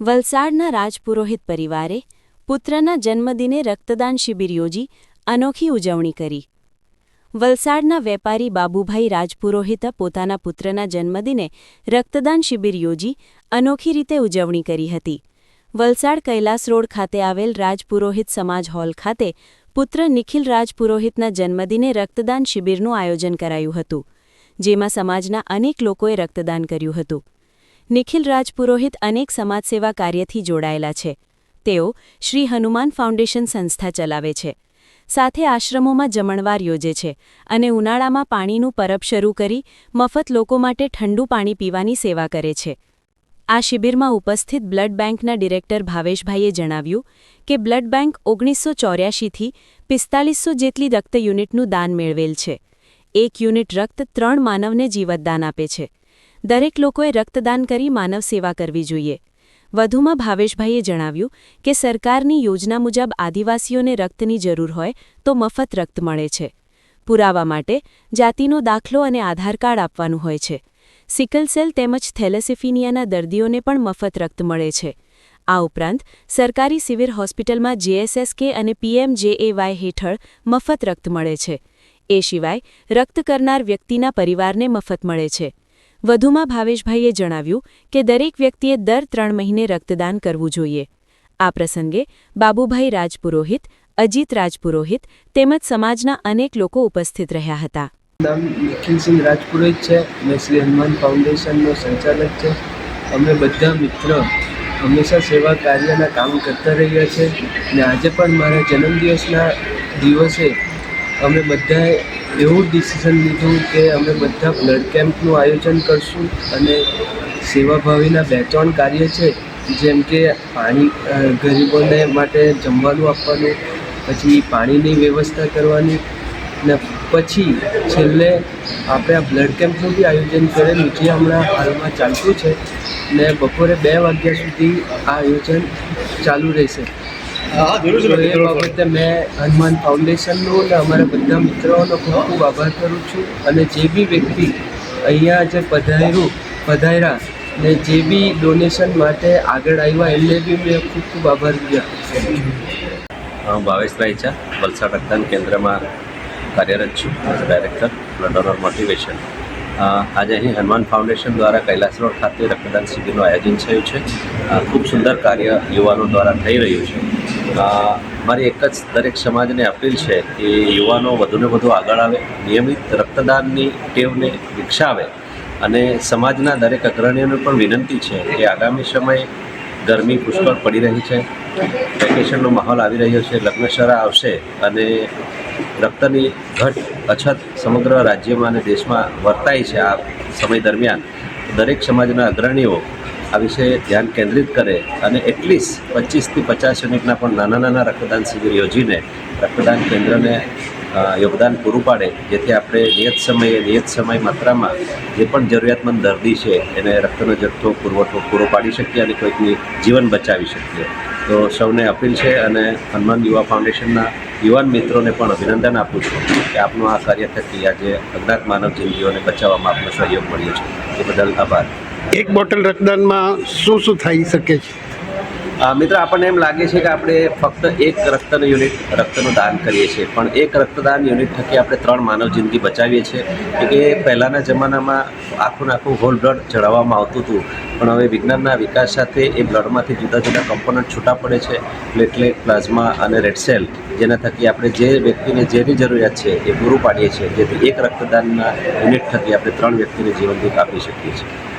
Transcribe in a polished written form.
વલસાડના રાજપુરોહિત પરિવારે પુત્રના જન્મદિને રક્તદાન શિબિર યોજી અનોખી ઉજવણી કરી. વલસાડના વેપારી બાબુભાઈ રાજપુરોહિતે પોતાના પુત્રના જન્મદિને રક્તદાન શિબિર યોજી અનોખી રીતે ઉજવણી કરી હતી. વલસાડ કૈલાસ રોડ ખાતે આવેલ રાજપુરોહિત સમાજ હોલ ખાતે પુત્ર નિખિલ રાજપુરોહિતના જન્મદિને રક્તદાન શિબિરનું આયોજન કરાયું હતું, જેમાં સમાજના અનેક લોકોએ રક્તદાન કર્યું હતું. નિખિલ રાજપુરોહિત અનેક સમાજસેવા કાર્યથી જોડાયેલા છે. તેઓ શ્રી હનુમાન ફાઉન્ડેશન સંસ્થા ચલાવે છે. સાથે આશ્રમોમાં જમણવાર યોજે છે અને ઉનાળામાં પાણીનું પરબ શરૂ કરી મફત લોકો માટે ઠંડુ પાણી પીવાની સેવા કરે છે. આ શિબિરમાં ઉપસ્થિત બ્લડ બેંકના ડિરેક્ટર ભાવેશભાઈએ જણાવ્યું કે બ્લડ બેંક 1984થી 4500 જેટલી રક્ત યુનિટનું દાન મેળવેલ છે. 1 યુનિટ રક્ત 3 માનવને જીવતદાન આપે છે. દરેક લોકોએ રક્તદાન કરી માનવ સેવા કરવી જોઈએ. વધુમાં ભાવેશભાઈએ જણાવ્યું કે સરકારની યોજના મુજબ આદિવાસીઓને રક્તની જરૂર હોય તો મફત રક્ત મળે છે. પુરાવા માટે જાતિનો દાખલો અને આધાર કાર્ડ આપવાનું હોય છે. સિકલ સેલ તેમજ થેલેસેમિયાના દર્દીઓને પણ મફત રક્ત મળે છે. આ ઉપરાંત સરકારી સિવિલ હોસ્પિટલમાં JSSK અને PMJAY હેઠળ મફત રક્ત મળે છે. એ સિવાય રક્ત કરનાર વ્યક્તિના પરિવારને મફત મળે છે. વધુમાં ભાવેશભાઈએ જણાવ્યું કે દરેક વ્યક્તિએ દર 3 મહિને રક્તદાન કરવું જોઈએ. આ પ્રસંગે બાબુભાઈ રાજપુરોહિત, અજીત રાજપુરોહિત તેમજ સમાજના અનેક લોકો ઉપસ્થિત રહ્યા હતા. નામ નિખિલસિંહ રાજપુરોહિત છે. મેં શ્રી હનુમાન ફાઉન્ડેશનનો સંચાલક છે. અમે બધા મિત્રો હંમેશા સેવા કાર્યના કામ કરતા રહ્યા છે અને આજે પણ મારા જન્મદિવસના દિવસે અમે બધાએ એવું ડિસિઝન લીધું કે અમે બધા બ્લડ કેમ્પનું આયોજન કરશું અને સેવાભાવીના 2-3 કાર્ય છે, જેમ કે પાણી ગરીબોને માટે જમવાનું આપવાનું, પછી પાણીની વ્યવસ્થા કરવાની ને પછી છેલ્લે આપણે આ બ્લડ કેમ્પનું બી આયોજન કરેલું જે હમણાં હાલમાં ચાલતું છે ને બપોરે 2 વાગ્યા સુધી આ આયોજન ચાલુ રહેશે. એ બાબતે મેં હનુમાન ફાઉન્ડેશનનો અને અમારા બધા મિત્રોનો ખૂબ ખૂબ આભાર કરું છું અને જે બી વ્યક્તિ અહીંયા જે પધાર્યા ને જે બી ડોનેશન માટે આગળ આવ્યા એમને બી મેં ખૂબ ખૂબ આભાર હું ભાવેશભાઈ છે, વલસાડ રક્તદાન કેન્દ્રમાં કાર્યરત છું as director blood donor motivation. આજે અહીં હનુમાન ફાઉન્ડેશન દ્વારા કૈલાસ રોડ ખાતે રક્તદાન શિબિરનું આયોજન થયું છે. ખૂબ સુંદર કાર્ય યુવાનો દ્વારા થઈ રહ્યું છે. મારી એક જ દરેક સમાજને અપીલ છે કે યુવાનો વધુને વધુ આગળ આવે, નિયમિત રક્તદાનની ટેવને વિકસાવે અને સમાજના દરેક અગ્રણીઓને પણ વિનંતી છે કે આગામી સમયે ગરમી પુષ્કળ પડી રહી છે, વેકેશનનો માહોલ આવી રહ્યો છે, લગ્નસરા આવશે અને રક્તની અછત સમગ્ર રાજ્યમાં અને દેશમાં વર્તાય છે. આ સમય દરમિયાન દરેક સમાજના અગ્રણીઓ આ વિશે ધ્યાન કેન્દ્રિત કરે અને એટલીસ્ટ 25થી 50 યુનિટના પણ નાના રક્તદાન શિબિર યોજીને રક્તદાન કેન્દ્રને યોગદાન પૂરું પાડે, જેથી આપણે નિયત સમય માત્રામાં જે પણ જરૂરિયાતમંદ દર્દી છે એને રક્તનો જથ્થો પુરવઠો પૂરો પાડી શકીએ અને કોઈકની જીવન બચાવી શકીએ. તો સૌને અપીલ છે અને હનુમાન યુવા ફાઉન્ડેશનના યુવાન મિત્રોને પણ અભિનંદન આપું છું કે આપનું આ કાર્ય થકી આજે અજ્ઞાત માનવ જિંદગીઓને બચાવવામાં આપનો સહયોગ મળ્યો છે. એ બદલ આભાર. એક બોટલ રક્તદાનમાં શું થઈ શકે છે? મિત્ર, આપણને એમ લાગે છે કે આપણે ફક્ત એક રક્તનું દાન કરીએ છીએ, પણ એક રક્તદાન યુનિટ થકી આપણે 3 માનવ જિંદગી બચાવીએ છીએ. કે પહેલાંના જમાનામાં આખું હોલ બ્લડ ચડાવવામાં આવતું હતું, પણ હવે વિજ્ઞાનના વિકાસ સાથે એ બ્લડમાંથી જુદા જુદા કમ્પોનન્ટ છૂટા પડે છે, પ્લેટલેટ, પ્લાઝમા અને રેડ સેલ, જેના થકી આપણે જે વ્યક્તિને જેની જરૂરિયાત છે એ પૂરું પાડીએ છીએ, જેથી એક રક્તદાનના યુનિટ થકી આપણે 3 વ્યક્તિને જીવનદીપ આપી શકીએ છીએ.